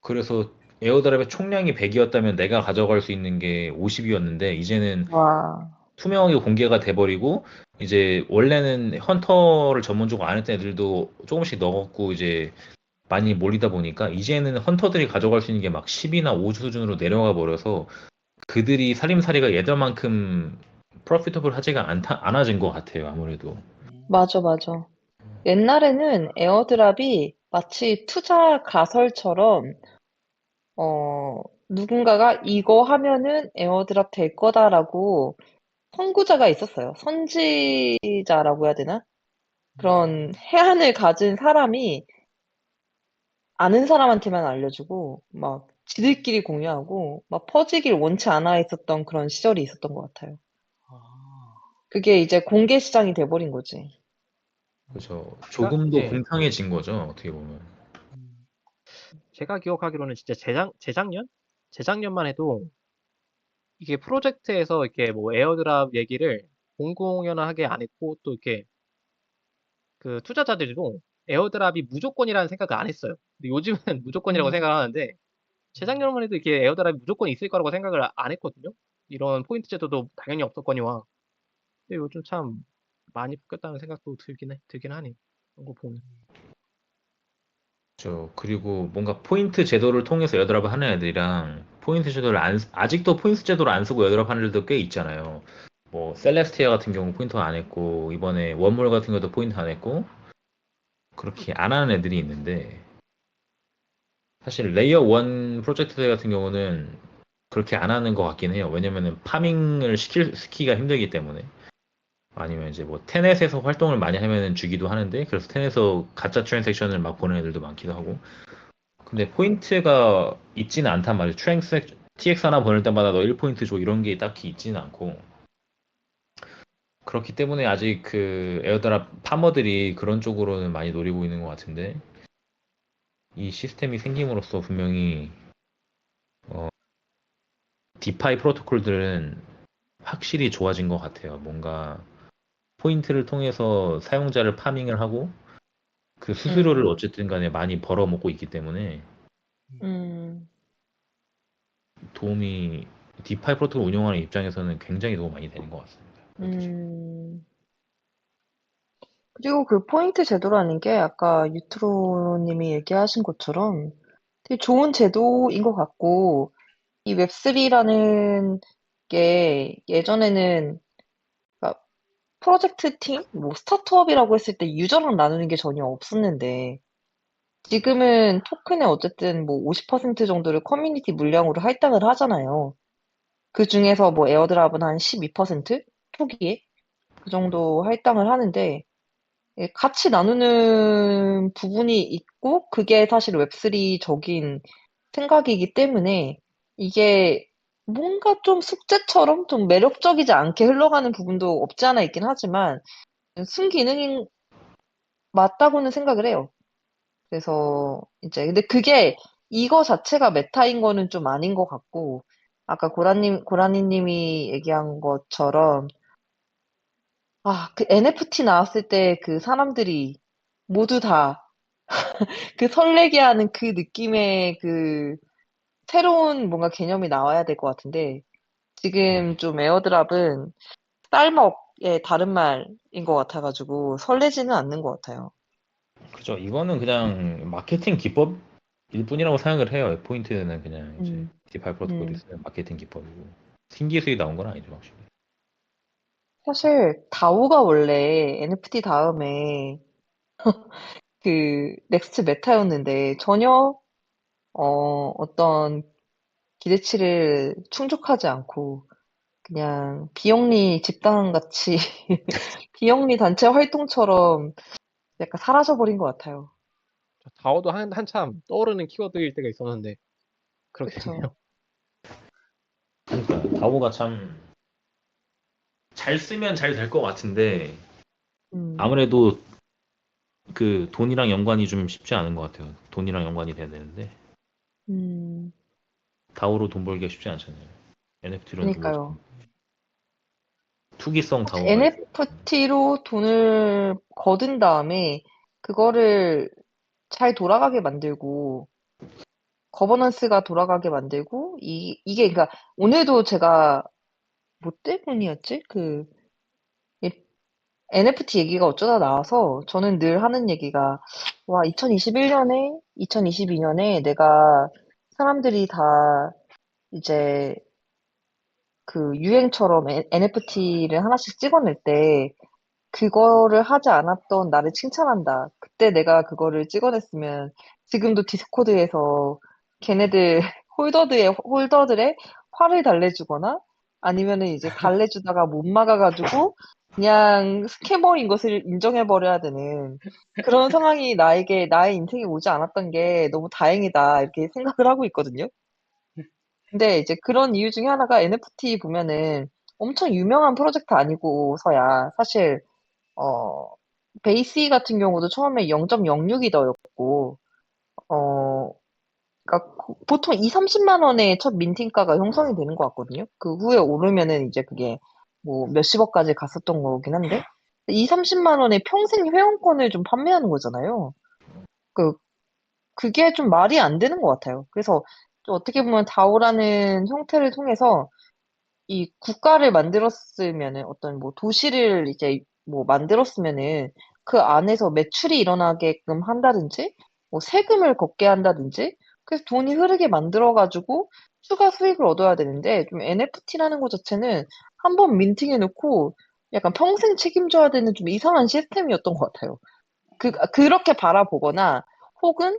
그래서 에어드랍의 총량이 100이었다면 내가 가져갈 수 있는 게 50이었는데 이제는 와, 투명하게 공개가 돼버리고 이제 원래는 헌터를 전문적으로 안 했던 애들도 조금씩 넣었고 이제 많이 몰리다 보니까 이제는 헌터들이 가져갈 수 있는 게 막 10이나 5 수준으로 내려가 버려서 그들이 살림살이가 예전만큼 프로피터블 하지가 않아진 것 같아요, 아무래도. 맞아, 맞아. 옛날에는 에어드랍이 마치 투자 가설처럼, 누군가가 이거 하면은 에어드랍 될 거다라고 선구자가 있었어요. 선지자라고 해야 되나? 그런 해안을 가진 사람이 아는 사람한테만 알려주고, 막 지들끼리 공유하고, 막 퍼지길 원치 않아 했었던 그런 시절이 있었던 것 같아요. 그게 이제 공개 시장이 돼버린 거지. 그죠. 제가 조금 더 예, 공평해진 거죠, 어떻게 보면. 제가 기억하기로는 진짜 재작년만 해도 이게 프로젝트에서 이렇게 뭐 에어드랍 얘기를 공공연하게 안 했고 또 이렇게 그 투자자들도 에어드랍이 무조건이라는 생각을 안 했어요. 근데 요즘은 무조건이라고 음, 생각하는데 재작년만 해도 이렇게 에어드랍이 무조건 있을 거라고 생각을 안 했거든요. 이런 포인트 제도도 당연히 없었거니와. 근데 요즘 참 많이 바뀌었다는 생각도 들긴 하네. 그런 거 보면. 그리고 뭔가 포인트 제도를 통해서 에어드랍을 하는 애들이랑 포인트 제도를 아직도 포인트 제도를 안 쓰고 에어드랍 하는 애들도 꽤 있잖아요. 뭐 셀레스티아 같은 경우 포인트 안 했고 이번에 원몰 같은 것도 포인트 안 했고 그렇게 안 하는 애들이 있는데 사실 레이어 1 프로젝트 같은 경우는 그렇게 안 하는 것 같긴 해요. 왜냐면은 파밍을 시키기가 힘들기 때문에. 아니면 이제 뭐 테넷에서 활동을 많이 하면은 주기도 하는데 그래서 테넷에서 가짜 트랜잭션을 막 보는 애들도 많기도 하고 근데 포인트가 있지는 않단 말이에요. TX 하나 보낼 때마다 너 1포인트 줘 이런 게 딱히 있지는 않고 그렇기 때문에 아직 그 에어드랍 파머들이 그런 쪽으로는 많이 노리고 있는 것 같은데 이 시스템이 생김으로써 분명히 디파이 프로토콜들은 확실히 좋아진 것 같아요. 뭔가 포인트를 통해서 사용자를 파밍을 하고 그 수수료를 음, 어쨌든 간에 많이 벌어먹고 있기 때문에 음, 도움이 디파이 프로토콜 운영하는 입장에서는 굉장히 도움 많이 되는 것 같습니다. 그렇듯이. 음. 그리고 그 포인트 제도라는 게 아까 유트로님이 얘기하신 것처럼 되게 좋은 제도인 것 같고, 이 웹3라는 게 예전에는 그러니까 프로젝트 팀, 뭐 스타트업이라고 했을 때 유저랑 나누는 게 전혀 없었는데, 지금은 토큰에 어쨌든 뭐 50% 정도를 커뮤니티 물량으로 할당을 하잖아요. 그 중에서 뭐 에어드랍은 한 12%? 초기에? 그 정도 할당을 하는데, 예, 같이 나누는 부분이 있고, 그게 사실 웹3적인 생각이기 때문에, 이게 뭔가 좀 숙제처럼 좀 매력적이지 않게 흘러가는 부분도 없지 않아 있긴 하지만, 순기능인, 맞다고는 생각을 해요. 그래서, 이제, 근데 그게, 이거 자체가 메타인 거는 좀 아닌 것 같고, 아까 고라니님이 얘기한 것처럼, 그 NFT 나왔을 때 그 사람들이 모두 다 그 설레게 하는 그 느낌의 그 새로운 뭔가 개념이 나와야 될 것 같은데 지금 좀 에어드랍은 쌀먹의 다른 말인 것 같아가지고 설레지는 않는 것 같아요. 그죠. 이거는 그냥 마케팅 기법일 뿐이라고 생각을 해요. 포인트는 그냥 이제 음, 디파이 프로토콜이 음. 쓰는 마케팅 기법이고 신기술이 나온 건 아니죠, 확실히. 사실 다오가 원래 NFT 다음에 그 넥스트 메타였는데 전혀 어떤 기대치를 충족하지 않고 그냥 비영리 집단 같이 비영리 단체 활동처럼 약간 사라져버린 것 같아요. 다오도 한참 떠오르는 키워드일 때가 있었는데 그렇게 그쵸. 됐네요. 그러니까 다오가 참 잘 쓰면 잘 될 것 같은데 음, 아무래도 그 돈이랑 연관이 좀 쉽지 않은 것 같아요. 돈이랑 연관이 돼야 되는데 음, 다오로 돈 벌기가 쉽지 않잖아요. NFT로는 돈 벌 수 그니까요. 있는 투기성 다오가 있어요. NFT로 돈을 거둔 다음에 그거를 잘 돌아가게 만들고 거버넌스가 돌아가게 만들고 이게 그러니까 오늘도 제가 뭐 때문이었지? NFT 얘기가 어쩌다 나와서 저는 늘 하는 얘기가 와 2021년에 2022년에 내가 사람들이 다 이제 그 유행처럼 NFT를 하나씩 찍어낼 때 그거를 하지 않았던 나를 칭찬한다. 그때 내가 그거를 찍어냈으면 지금도 디스코드에서 걔네들 홀더들의 화를 달래주거나 아니면은 이제 달래주다가 못 막아가지고 그냥 스캐머인 것을 인정해버려야 되는 그런 상황이 나의 인생에 오지 않았던 게 너무 다행이다. 이렇게 생각을 하고 있거든요. 근데 이제 그런 이유 중에 하나가 NFT 보면은 엄청 유명한 프로젝트 아니고서야 사실 어, 베이시 같은 경우도 처음에 0.06이더였고, 그러니까 보통 2, 30만 원의 첫 민팅가가 형성이 되는 것 같거든요. 그 후에 오르면은 이제 그게 뭐 몇십억까지 갔었던 거긴 한데, 2, 30만 원의 평생 회원권을 좀 판매하는 거잖아요. 그, 그게 좀 말이 안 되는 것 같아요. 그래서 좀 어떻게 보면 다오라는 형태를 통해서 이 국가를 만들었으면은 어떤 뭐 도시를 이제 뭐 만들었으면은 그 안에서 매출이 일어나게끔 한다든지 뭐 세금을 걷게 한다든지 그래서 돈이 흐르게 만들어가지고 추가 수익을 얻어야 되는데 좀 NFT라는 것 자체는 한번 민팅해 놓고 약간 평생 책임져야 되는 좀 이상한 시스템이었던 것 같아요. 그렇게 바라보거나 혹은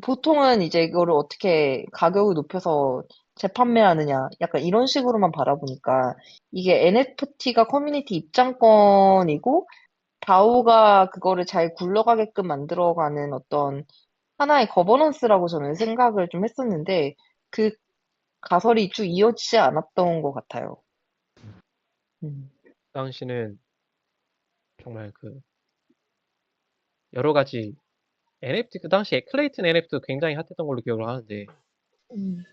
보통은 이제 이거를 어떻게 가격을 높여서 재판매하느냐, 약간 이런 식으로만 바라보니까 이게 NFT가 커뮤니티 입장권이고 다오가 그거를 잘 굴러가게끔 만들어가는 어떤 하나의 거버넌스라고 저는 생각을 좀 했었는데 그 가설이 쭉 이어지지 않았던 것 같아요. 음. 그 당시는 정말 여러 가지 NFT, 그 당시에 클레이튼 NFT도 굉장히 핫했던 걸로 기억을 하는데, 음.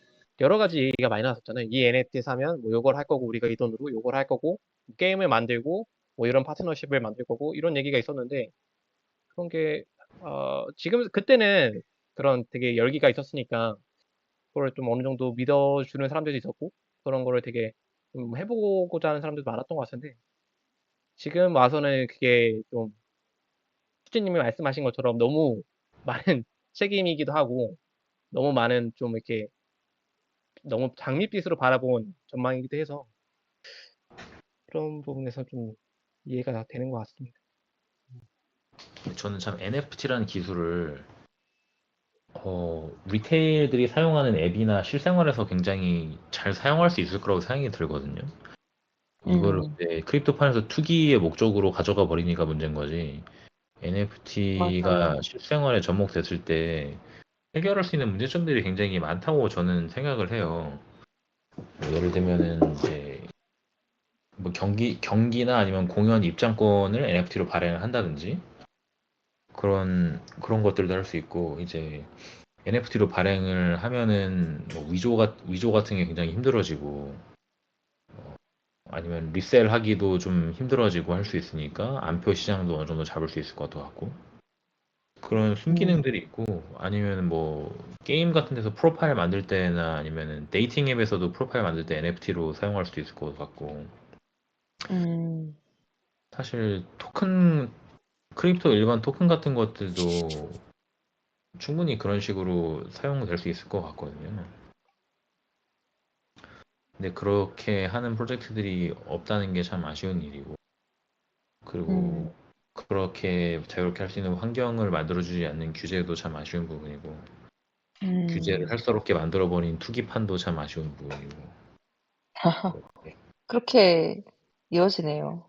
여러 가지 얘기가 많이 나왔었잖아요. 이 NFT 사면 뭐 요걸 할 거고, 우리가 이 돈으로 요걸 할 거고, 게임을 만들고, 뭐 이런 파트너십을 만들 거고, 이런 얘기가 있었는데, 그런 게, 그때는 그런 되게 열기가 있었으니까, 그걸 좀 어느 정도 믿어주는 사람들도 있었고, 그런 거를 되게 좀 해보고자 하는 사람들도 많았던 것 같은데, 지금 와서는 그게 좀, 수진님이 말씀하신 것처럼 너무 많은 책임이기도 하고, 너무 많은 좀 이렇게, 너무 장밋빛으로 바라본 전망이기도 해서, 그런 부분에서 좀 이해가 되는 것 같습니다. 저는 참 NFT라는 기술을 리테일들이 사용하는 앱이나 실생활에서 굉장히 잘 사용할 수 있을 거라고 생각이 들거든요. 이거를 음. 이제 크립토판에서 투기의 목적으로 가져가 버리니까 문제인 거지. NFT가 맞아요. 실생활에 접목됐을 때 해결할 수 있는 문제점들이 굉장히 많다고 저는 생각을 해요. 뭐 예를 들면은 이제 뭐 경기나 아니면 공연 입장권을 NFT로 발행을 한다든지 그런 것들도 할 수 있고 이제 NFT로 발행을 하면은 뭐 위조 같은 게 굉장히 힘들어지고 아니면 리셀하기도 좀 힘들어지고 할 수 있으니까 안표 시장도 어느 정도 잡을 수 있을 것도 같고 그런 음. 순기능들이 있고 아니면 뭐 게임 같은 데서 프로파일 만들 때나 아니면은 데이팅 앱에서도 프로파일 만들 때 NFT로 사용할 수도 있을 것 같고 음. 사실 크립토 일반 토큰 같은 것들도 충분히 그런 식으로 사용될 수 있을 것 같거든요. 근데 그렇게 하는 프로젝트들이 없다는 게 참 아쉬운 일이고 음. 그리고 그렇게 자유롭게 할 수 있는 환경을 만들어주지 않는 규제도 참 아쉬운 부분이고 규제를 음. 할수롭게 만들어버린 투기판도 참 아쉬운 부분이고 네. 그렇게 이어지네요.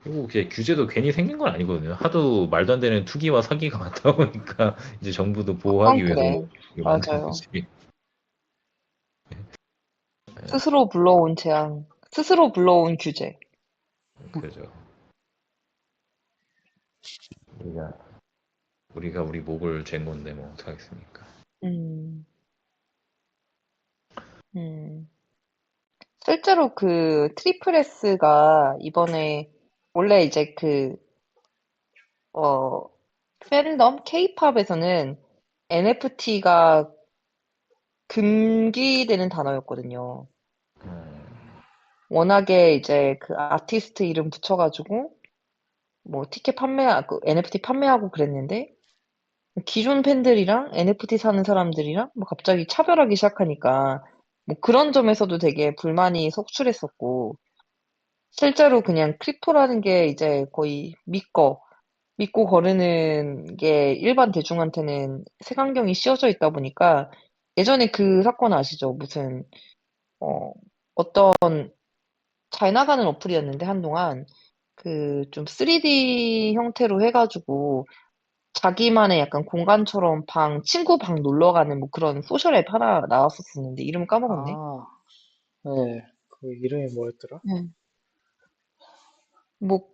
그리고 이제 규제도 괜히 생긴 건 아니거든요. 하도 말도 안 되는 투기와 사기가 많다 보니까 이제 정부도 그건 보호하기 위해서 그래. 이게 만든 맞아요. 거지. 스스로 불러온 재앙, 스스로 불러온 규제. 그죠. 우리가 우리가 우리 목을 잰 건데 뭐 어떡하겠습니까. 음. 음. 실제로 그 트리플 S가 이번에 원래 이제 어, 팬덤 K-팝에서는 NFT가 금기되는 단어였거든요. 어, 워낙에 이제 그 아티스트 이름 붙여가지고 뭐 NFT 판매하고 그랬는데 기존 팬들이랑 NFT 사는 사람들이랑 뭐 갑자기 차별하기 시작하니까 뭐 그런 점에서도 되게 불만이 속출했었고 실제로 그냥 크립토라는 게 이제 거의 믿고 거르는 게 일반 대중한테는 색안경이 씌워져 있다 보니까 예전에 그 사건 아시죠? 무슨 어 어떤 잘 나가는 어플이었는데 한동안 그 좀 3D 형태로 해가지고 자기만의 약간 공간처럼 친구 방 놀러 가는 뭐 그런 소셜 앱 하나 나왔었었는데 이름 까먹었네. 아, 네. 그 이름이 뭐였더라? 네. 뭐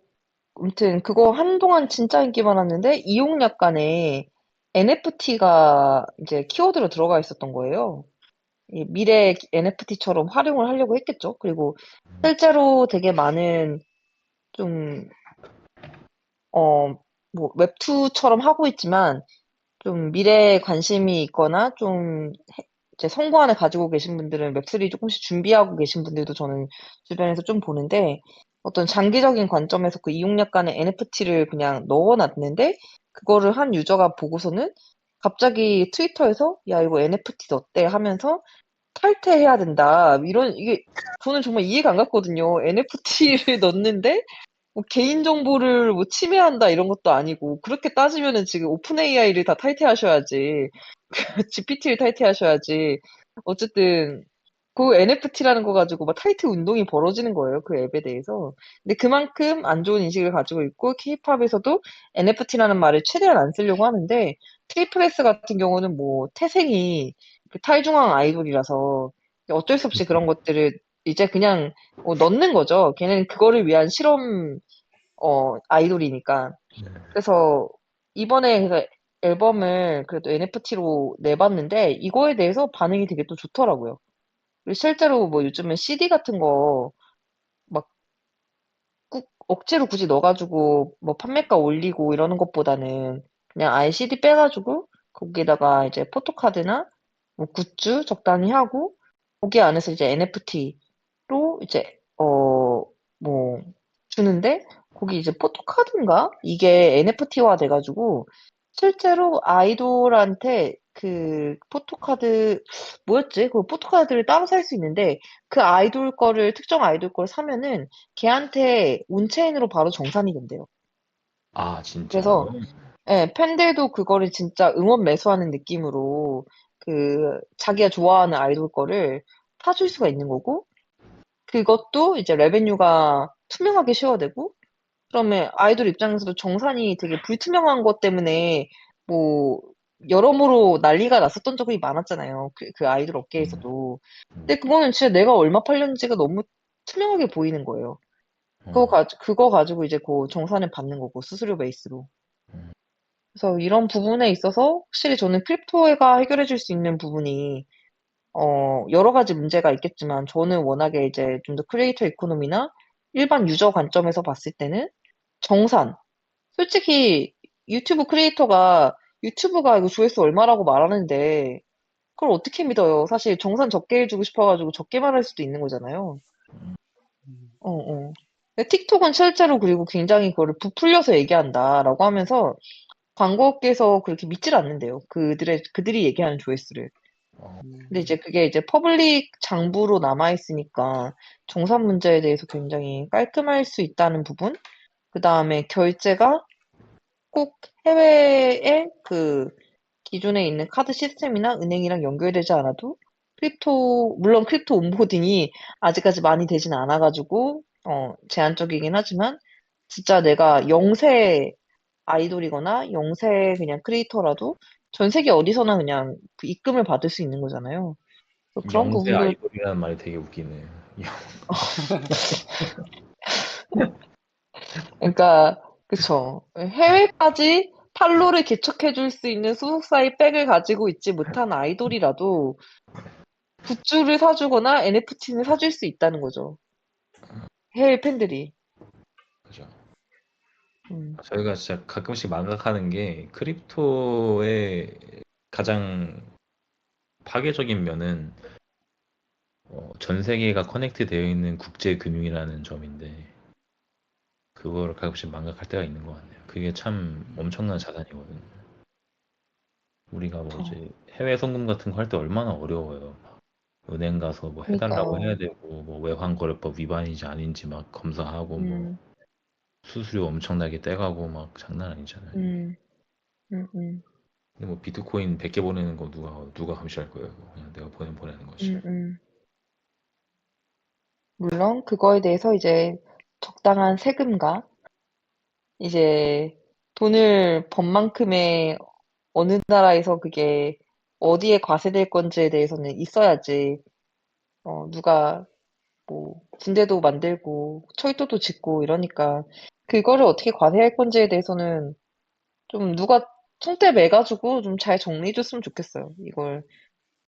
아무튼 그거 한동안 진짜 인기 많았는데 이용약관에 NFT가 이제 키워드로 들어가 있었던 거예요. 이 미래 NFT처럼 활용을 하려고 했겠죠. 그리고 실제로 되게 많은 좀, 뭐 웹2처럼 하고 있지만 좀 미래에 관심이 있거나 좀 이제 성보안을 가지고 계신 분들은 웹3 조금씩 준비하고 계신 분들도 저는 주변에서 좀 보는데 어떤 장기적인 관점에서 그 이용약관에 NFT를 그냥 넣어놨는데 그거를 한 유저가 보고서는 갑자기 트위터에서 야 이거 NFT 어때 하면서 탈퇴해야 된다 이게 저는 정말 이해가 안 갔거든요. NFT를 넣는데 뭐 개인정보를 뭐 침해한다 이런 것도 아니고 그렇게 따지면은 지금 오픈 AI를 다 탈퇴하셔야지 GPT를 탈퇴하셔야지 어쨌든 그 NFT라는 거 가지고 막 타이틀 운동이 벌어지는 거예요. 그 앱에 대해서. 근데 그만큼 안 좋은 인식을 가지고 있고, 케이팝에서도 NFT라는 말을 최대한 안 쓰려고 하는데, 트리플 S 같은 경우는 뭐 태생이 그 탈중앙 아이돌이라서 어쩔 수 없이 그런 것들을 이제 그냥 넣는 거죠. 걔는 그거를 위한 실험 아이돌이니까. 네. 그래서 이번에 그 앨범을 그래도 NFT로 내봤는데 이거에 대해서 반응이 되게 또 좋더라고요. 그리고 실제로 뭐 요즘은 CD 같은 거 막 꾹 억지로 굳이 넣어가지고 뭐 판매가 올리고 이러는 것보다는 그냥 아예 CD 빼가지고 거기에다가 이제 포토카드나 뭐 굿즈 적당히 하고 거기 안에서 이제 NFT로 이제 뭐 주는데 거기 이제 포토카드인가? 이게 NFT화 돼가지고 실제로 아이돌한테 그 포토카드 뭐였지? 그 포토카드를 따로 살 수 있는데 그 아이돌 거를 특정 아이돌 거를 사면은 걔한테 온체인으로 바로 정산이 된대요. 아, 진짜요? 그래서 예, 팬들도 그거를 진짜 응원 매수하는 느낌으로 그 자기가 좋아하는 아이돌 거를 사줄 수가 있는 거고 그것도 이제 레베뉴가 투명하게 쉐어되고 그러면 아이돌 입장에서도 정산이 되게 불투명한 것 때문에 뭐 여러모로 난리가 났었던 적이 많았잖아요. 그 아이돌 음, 업계에서도. 음, 근데 그거는 진짜 내가 얼마 팔렸는지가 너무 투명하게 보이는 거예요. 어, 그거 가지고 이제 그 정산을 받는 거고, 수수료 베이스로. 음, 그래서 이런 부분에 있어서 확실히 저는 크립토가 해결해 줄 수 있는 부분이, 여러 가지 문제가 있겠지만, 저는 워낙에 이제 좀 더 크리에이터 이코노미나 일반 유저 관점에서 봤을 때는 정산. 솔직히 유튜브가 이거 조회수 얼마라고 말하는데, 그걸 어떻게 믿어요? 사실 정산 적게 해주고 싶어가지고 적게 말할 수도 있는 거잖아요. 음, 근데 틱톡은 실제로 그리고 굉장히 그거를 부풀려서 얘기한다라고 하면서 광고업계에서 그렇게 믿질 않는데요. 그들이 얘기하는 조회수를. 근데 이제 음, 그게 이제 퍼블릭 장부로 남아있으니까 정산 문제에 대해서 굉장히 깔끔할 수 있다는 부분. 그 다음에 결제가 꼭 해외에 그 기존에 있는 카드 시스템이나 은행이랑 연결되지 않아도 물론 크립토 온보딩이 아직까지 많이 되진 않아가지고, 제한적이긴 하지만, 진짜 내가 영세 아이돌이거나 영세 그냥 크리에이터라도 전 세계 어디서나 그냥 그 입금을 받을 수 있는 거잖아요. 그런 영세 부분도, 아이돌이라는 말이 되게 웃기네. 그러니까, 그쵸. 해외까지 판로를 개척해 줄 수 있는 소속사의 백을 가지고 있지 못한 아이돌이라도 굿즈를 사주거나 NFT는 사줄 수 있다는 거죠. 해외 팬들이. 그죠. 음, 저희가 진짜 가끔씩 망각하는 게 크립토의 가장 파괴적인 면은 전 세계가 커넥트 되어 있는 국제 금융이라는 점인데 그거를 가끔씩 망각할 때가 있는 것 같네요. 그게 참 엄청난 자산이거든요. 우리가 뭐 저, 이제 해외 송금 같은 거 할 때 얼마나 어려워요. 은행 가서 뭐 해달라고 그니까요. 해야 되고 뭐 외환거래법 위반인지 아닌지 막 검사하고 뭐 음, 수수료 엄청나게 떼가고 막 장난 아니잖아요. 음, 음, 음, 근데 뭐 비트코인 100개 보내는 거 누가 감시할 거예요? 그거. 그냥 내가 보내는 거지. 음, 음. 물론 그거에 대해서 이제 적당한 세금과 이제 돈을 번 만큼의 어느 나라에서 그게 어디에 과세될 건지에 대해서는 있어야지, 누가 뭐 군대도 만들고 철도도 짓고 이러니까 그거를 어떻게 과세할 건지에 대해서는 좀 누가 총대 매가지고 좀 잘 정리해 줬으면 좋겠어요. 이걸